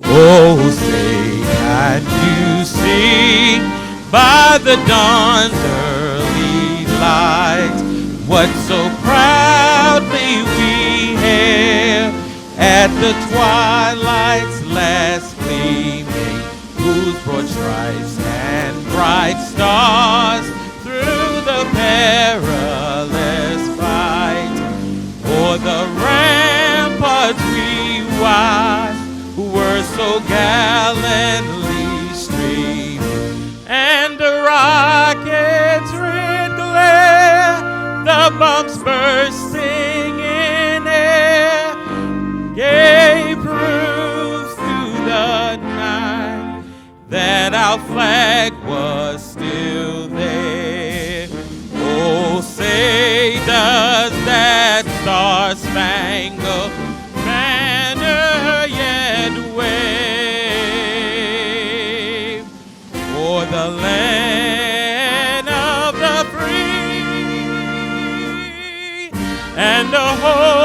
Oh, say, can you see by the dawn's early light what so proudly we hailed at the twilight's last gleaming, whose broad stripes and bright stars through the perilous fight o'er the ramparts we watched were so gallantly streaming, and the rocket's red glare, the bumps bursting in air, gave proof through the night that our flag was still there. Oh, say does that star-spangled banner yet wave o'er the land of the free and the whole